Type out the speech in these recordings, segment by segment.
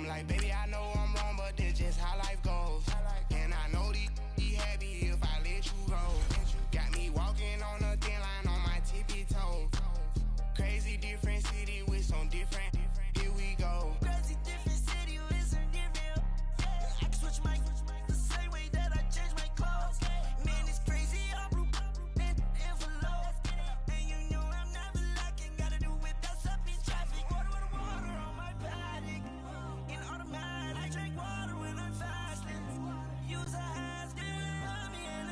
I'm like, baby, I know I'm wrong, but this just how life goes. And I know these be happy if I let you go. Got me walking on a thin line on my tippy toes. Crazy different city with some different. Here we go. Crazy different city with some different. I can switch my the same way that I change my clothes. Man, it's crazy. I'm envelope. And you know I'm never lacking. Gotta do it that's up in traffic. Water on my paddock. In automatic. I drink water when I'm fasting. Use a has on me and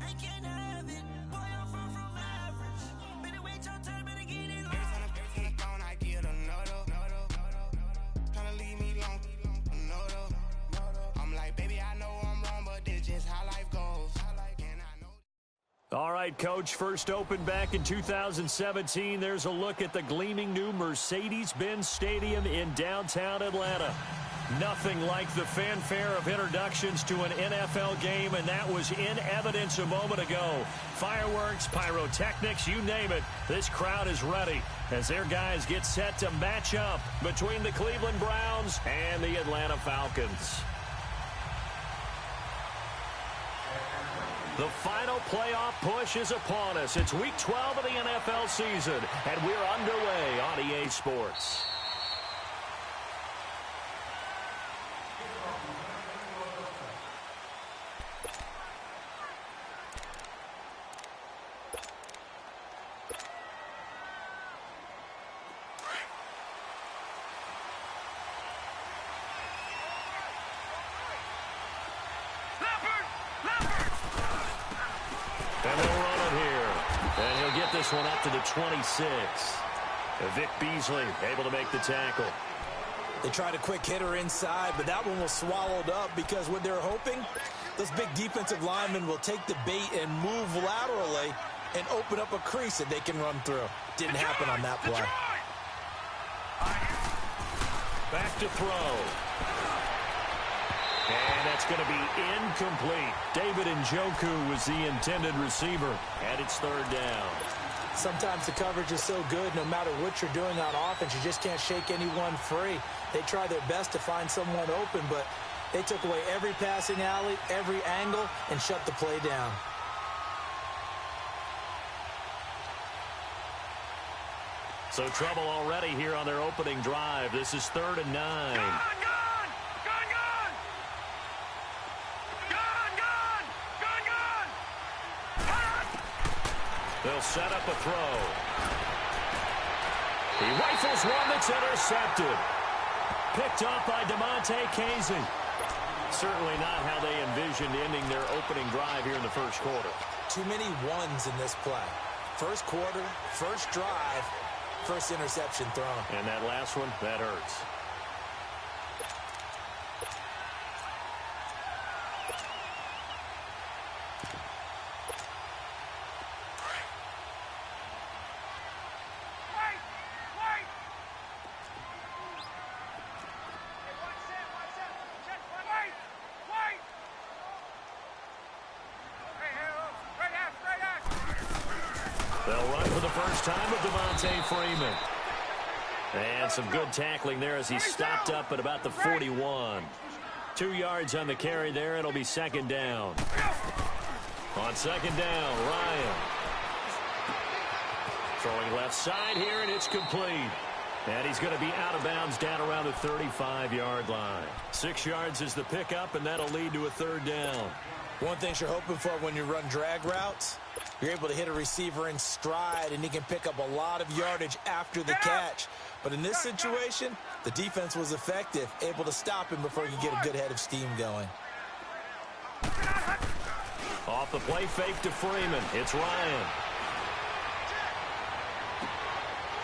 I can't have it. Boy, I'm far from average. Better wait your turn, better get it right. Every time the I get another. Tryna leave me long. Another. I'm like, baby, I know I'm wrong, but this just how life goes. And I know. All right, Coach, first opened back in 2017. There's a look at the gleaming new Mercedes-Benz Stadium in downtown Atlanta. Nothing like the fanfare of introductions to an NFL game, and that was in evidence a moment ago. Fireworks, pyrotechnics, you name it. This crowd is ready as their guys get set to match up between the Cleveland Browns and the Atlanta Falcons. The final playoff push is upon us. It's Week 12 of the NFL season, and we're underway on EA Sports. And they'll run it here. And he'll get this one up to the 26. Vic Beasley able to make the tackle. They tried a quick hitter inside, but that one was swallowed up because what they're hoping, those big defensive linemen will take the bait and move laterally and open up a crease that they can run through. Didn't happen on that play. Back to throw. And that's going to be incomplete. David Njoku was the intended receiver, and it's third down. Sometimes the coverage is so good, no matter what you're doing on offense, you just can't shake anyone free. They try their best to find someone open, but they took away every passing alley, every angle, and shut the play down. So trouble already here on their opening drive. This is 3rd and 9. They'll set up a throw. He rifles one that's intercepted. Picked up by DeMonte Casey. Certainly not how they envisioned ending their opening drive here in the first quarter. Too many ones in this play. First quarter, first drive, first interception thrown. And that last one, that hurts. They'll run for the first time with Devontae Freeman. And some good tackling there as he stopped up at about the 41. 2 yards on the carry there. It'll be second down. On second down, Ryan. Throwing left side here, and it's complete. And he's going to be out of bounds down around the 35-yard line. 6 yards is the pickup, and that'll lead to a third down. One thing you're hoping for when you run drag routes, you're able to hit a receiver in stride, and he can pick up a lot of yardage after the catch. But in this situation, the defense was effective, able to stop him before he could get a good head of steam going. Off the play fake to Freeman. It's Ryan.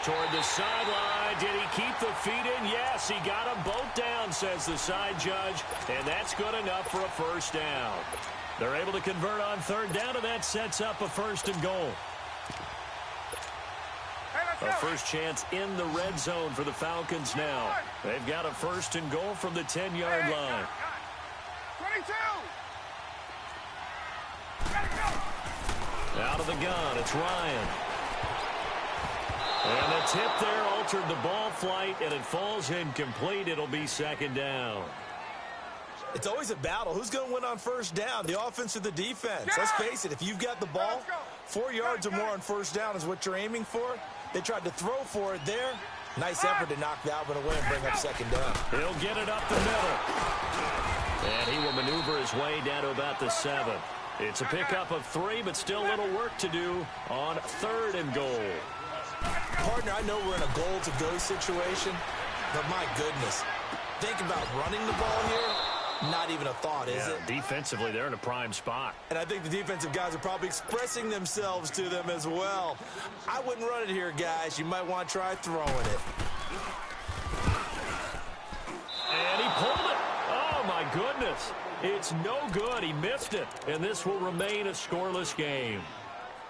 Toward the sideline. Did he keep the feet in? Yes, he got them both down, says the side judge. And that's good enough for a first down. They're able to convert on third down, and that sets up a first and goal. A first chance in the red zone for the Falcons now. They've got a first and goal from the 10-yard line. 22. Out of the gun, it's Ryan. And the tip there altered the ball flight, and it falls incomplete. It'll be second down. It's always a battle. Who's going to win on first down, the offense or the defense? Let's face it, if you've got the ball, 4 yards or more on first down is what you're aiming for. They tried to throw for it there. Nice effort to knock that one away and bring up second down. He'll get it up the middle. And he will maneuver his way down to about the 7. It's a pickup of 3, but still a little work to do on 3rd and goal. Partner, I know we're in a goal-to-go situation, but my goodness, think about running the ball here. Not even a thought, is it? Defensively, they're in a prime spot. And I think the defensive guys are probably expressing themselves to them as well. I wouldn't run it here, guys. You might want to try throwing it. And he pulled it. Oh, my goodness. It's no good. He missed it. And this will remain a scoreless game.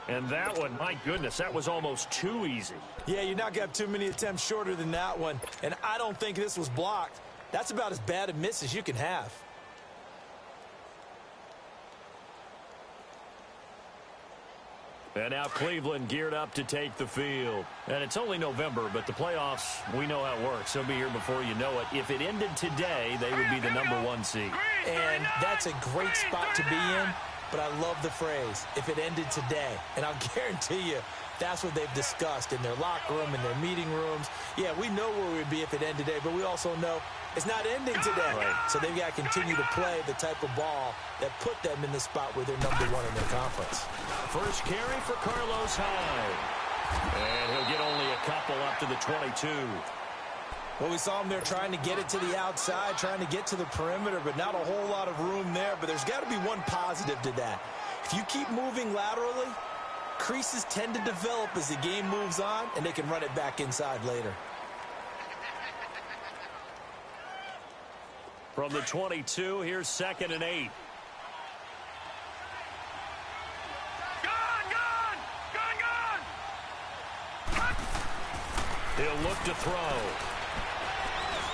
And that one, my goodness, that was almost too easy. Yeah, you're not going to have too many attempts shorter than that one. And I don't think this was blocked. That's about as bad a miss as you can have. And now Cleveland geared up to take the field. And it's only November, but the playoffs, we know how it works. They'll be here before you know it. If it ended today, they would be the #1 seed. And that's a great spot to be in, but I love the phrase, if it ended today. And I'll guarantee you, that's what they've discussed in their locker room, in their meeting rooms. Yeah, we know where we'd be if it ended today, but we also know it's not ending today. Right. So they've got to continue to play the type of ball that put them in the spot where they're #1 in their conference. First carry for Carlos Hyde. And he'll get only a couple up to the 22. Well, we saw him there trying to get it to the outside, trying to get to the perimeter, but not a whole lot of room there. But there's got to be one positive to that. If you keep moving laterally, creases tend to develop as the game moves on, and they can run it back inside later. From the 22, here's 2nd and 8. He'll look to throw.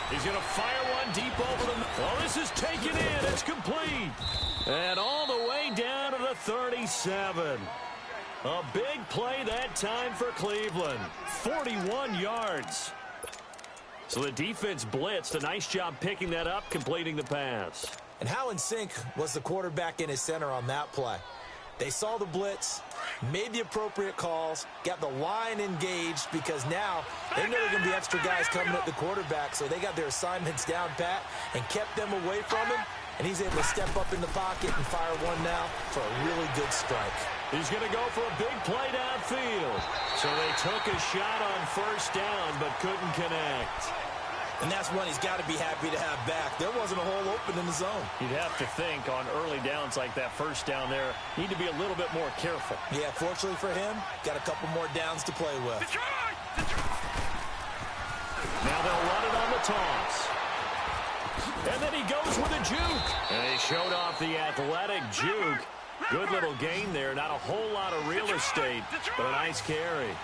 He's going to fire one deep over the... Oh, this is taken in. It's complete. And all the way down to the 37. A big play that time for Cleveland. 41 yards. So the defense blitzed. A nice job picking that up, completing the pass. And how in sync was the quarterback and his center on that play? They saw the blitz, made the appropriate calls, got the line engaged because now they know there are going to be extra guys coming at the quarterback, so they got their assignments down pat and kept them away from him, and he's able to step up in the pocket and fire one now for a really good strike. He's going to go for a big play downfield. So they took a shot on first down but couldn't connect. And that's one he's got to be happy to have back. There wasn't a hole open in the zone. You'd have to think on early downs like that first down there, need to be a little bit more careful. Yeah, fortunately for him, got a couple more downs to play with. Now they'll run it on the toss. And then he goes with a juke. And he showed off the athletic juke. Good little gain there. Not a whole lot of real estate, but a nice carry.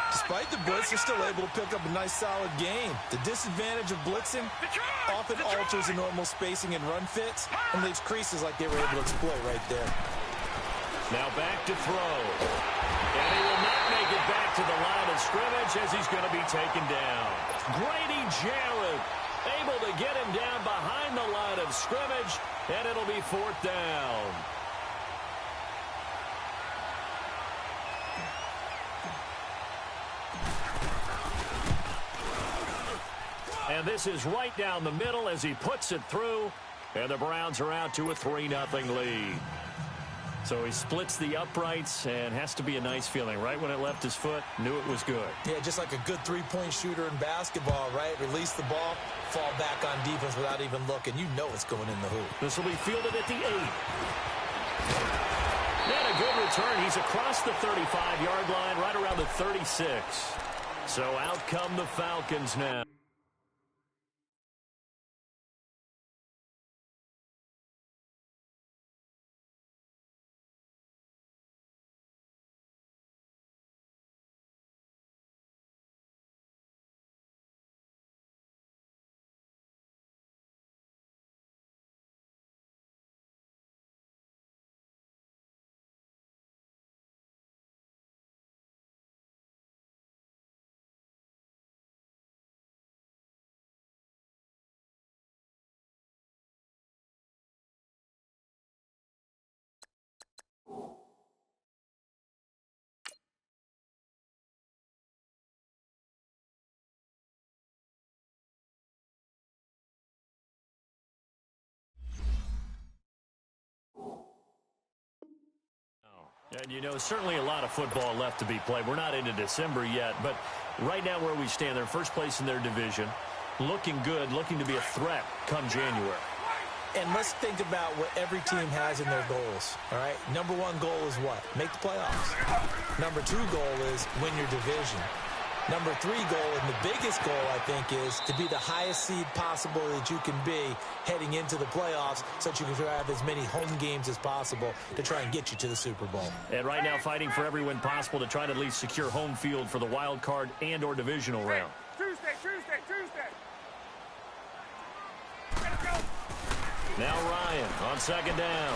Despite the blitz, they're still able to pick up a nice, solid gain. The disadvantage of blitzing often alters the normal spacing and run fits and leaves creases like they were able to exploit right there. Now back to throw. And he will not make it back to the line of scrimmage as he's going to be taken down. Grady Jarrett able to get him down behind the line of scrimmage, and it'll be 4th down. And this is right down the middle as he puts it through. And the Browns are out to a 3-0 lead. So he splits the uprights and has to be a nice feeling. Right when it left his foot, knew it was good. Yeah, just like a good three-point shooter in basketball, right? Release the ball, fall back on defense without even looking. You know it's going in the hoop. This will be fielded at the 8. And a good return. He's across the 35-yard line, right around the 36. So out come the Falcons now. And, you know, certainly a lot of football left to be played. We're not into December yet, but right now where we stand, they're first place in their division, looking good, looking to be a threat come January. And let's think about what every team has in their goals, all right? Number one goal is what? Make the playoffs. Number two goal is win your division. Number three goal, and the biggest goal, I think, is to be the highest seed possible that you can be heading into the playoffs so that you can have as many home games as possible to try and get you to the Super Bowl. And right now fighting for every win possible to try to at least secure home field for the wild card and or divisional round. Tuesday. Now Ryan on second down.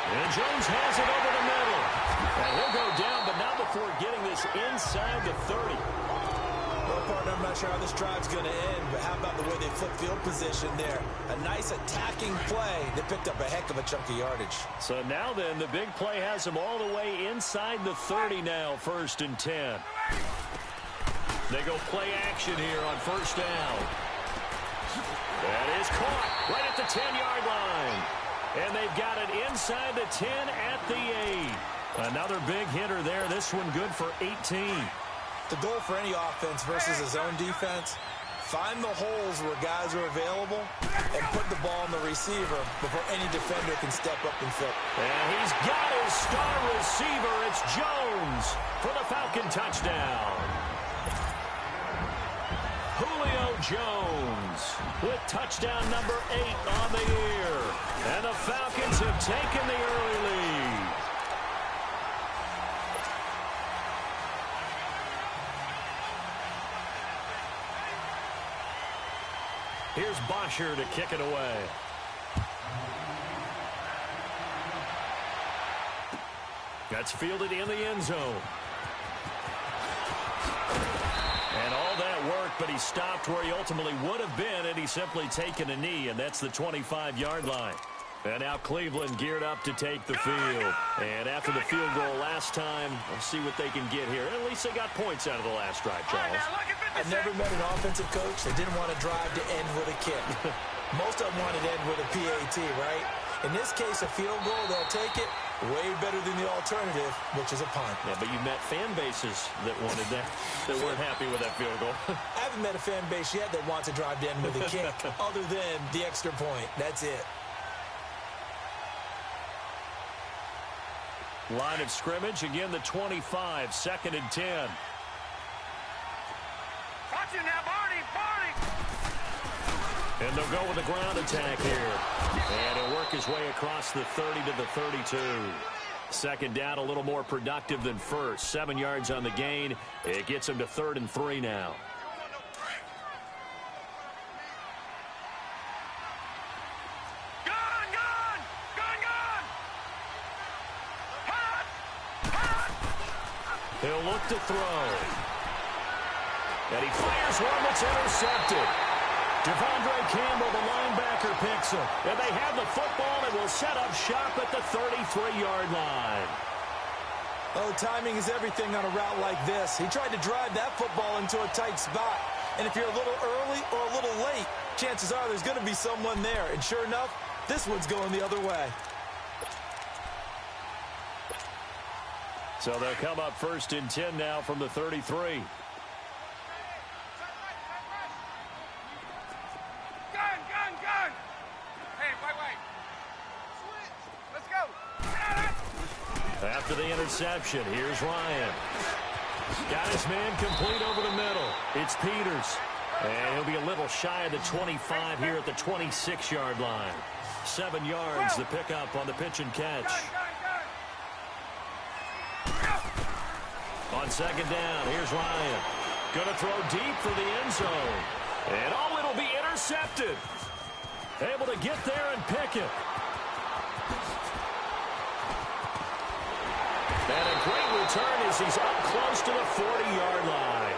And Jones has it over the middle. And he'll go down, but not before getting this inside the 30. Well, partner, I'm not sure how this drive's going to end, but how about the way they flip field position there? A nice attacking play that picked up a heck of a chunk of yardage. So now then, the big play has him all the way inside the 30 now, 1st and 10. They go play action here on first down. That is caught right at the 10-yard line. And they've got it inside the 10 at the 8. Another big hitter there. This one good for 18. The goal for any offense versus his own defense, find the holes where guys are available and put the ball on the receiver before any defender can step up and fill. And he's got his star receiver. It's Jones for the Falcon touchdown. Julio Jones with touchdown number 8 on the year. And the Falcons have taken the early lead. Here's Bosher to kick it away. That's fielded in the end zone. And all that work, but he stopped where he ultimately would have been had he simply taken a knee, and that's the 25-yard line. And now Cleveland geared up to take the field. And after the field goal last time, we'll see what they can get here. At least they got points out of the last drive, Charles. I've never met an offensive coach that didn't want to drive to end with a kick. Most of them wanted to end with a PAT, right? In this case, a field goal, they'll take it. Way better than the alternative, which is a punt. Yeah, but you met fan bases that wanted that, that weren't happy with that field goal. I haven't met a fan base yet that wants to drive to end with a kick, other than the extra point. That's it. Line of scrimmage, again the 25, 2nd and 10. Watch it now, Barney. And they'll go with a ground attack here. And he'll work his way across the 30 to the 32. Second down, a little more productive than first. 7 yards on the gain. It gets him to 3rd and 3 now. He'll look to throw. And he fires one that's intercepted. Devondre Campbell, the linebacker, picks him. And they have the football and will set up shop at the 33-yard line. Oh, timing is everything on a route like this. He tried to drive that football into a tight spot. And if you're a little early or a little late, chances are there's going to be someone there. And sure enough, this one's going the other way. So they'll come up 1st and 10 now from the 33. Gun. Hey, wait. Switch. Let's go. After the interception, here's Ryan. Got his man complete over the middle. It's Peters. And he'll be a little shy of the 25 here at the 26-yard line. 7 yards, the pickup on the pitch and catch. On second down, here's Ryan. Going to throw deep for the end zone. And it'll be intercepted. Able to get there and pick it. And a great return as he's up close to the 40-yard line.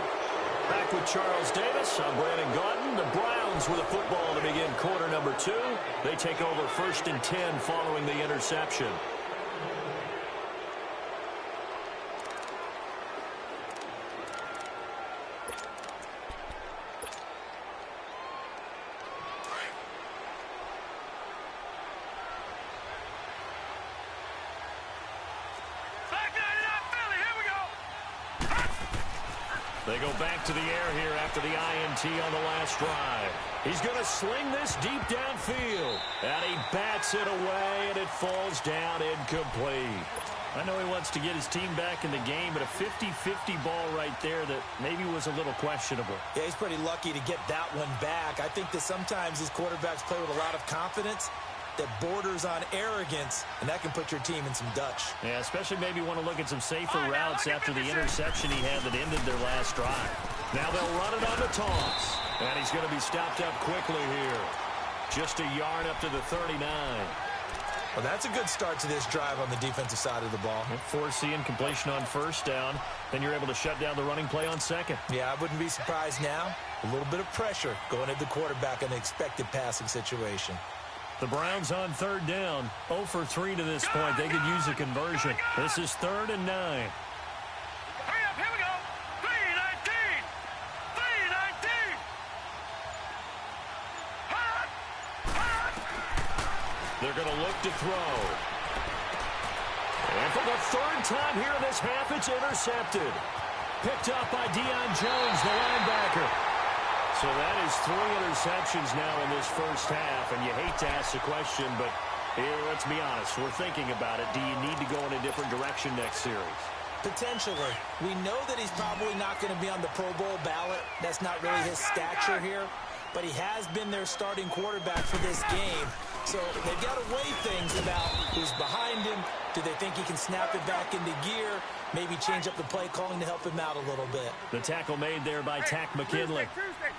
Back with Charles Davis, I'm Brandon Gaudin. The Browns with the football to begin quarter number 2. They take over 1st and 10 following the interception. They go back to the air here after the INT on the last drive. He's going to sling this deep downfield. And he bats it away, and it falls down incomplete. I know he wants to get his team back in the game, but a 50-50 ball right there that maybe was a little questionable. Yeah, he's pretty lucky to get that one back. I think that sometimes these quarterbacks play with a lot of confidence that borders on arrogance, and that can put your team in some Dutch. Yeah, especially maybe want to look at some safer routes after the interception he had that ended their last drive. Now they'll run it on the toss, and he's going to be stopped up quickly here. Just a yard up to the 39. Well, that's a good start to this drive on the defensive side of the ball. Forcing completion on first down, then you're able to shut down the running play on second. Yeah, I wouldn't be surprised now. A little bit of pressure going at the quarterback in the expected passing situation. The Browns on third down, 0 for 3 to this point. They could use a conversion. This is 3rd and 9. Hurry up, here we go. 3-19. 3-19. Hot. Hot. They're going to look to throw. And for the 3rd time here in this half, it's intercepted. Picked up by Deion Jones, the linebacker. So that is 3 interceptions now in this first half, and you hate to ask the question, but let's be honest, we're thinking about it. Do you need to go in a different direction next series? Potentially. We know that he's probably not going to be on the Pro Bowl ballot. That's not really his stature here, but he has been their starting quarterback for this game. So they've got to weigh things about who's behind him. Do they think he can snap it back into gear? Maybe change up the play calling to help him out a little bit. The tackle made there by Tack McKinley.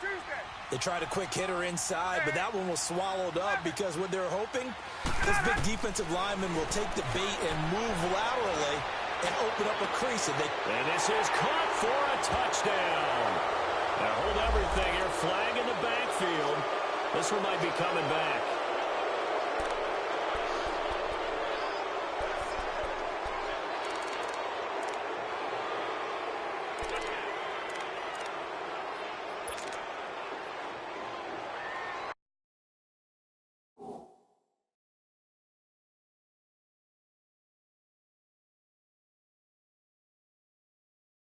Tuesday. They tried a quick hitter inside, but that one was swallowed up because what they're hoping, this big defensive lineman will take the bait and move laterally and open up a crease. And this is caught for a touchdown. Now hold everything here. Flag in the backfield. This one might be coming back.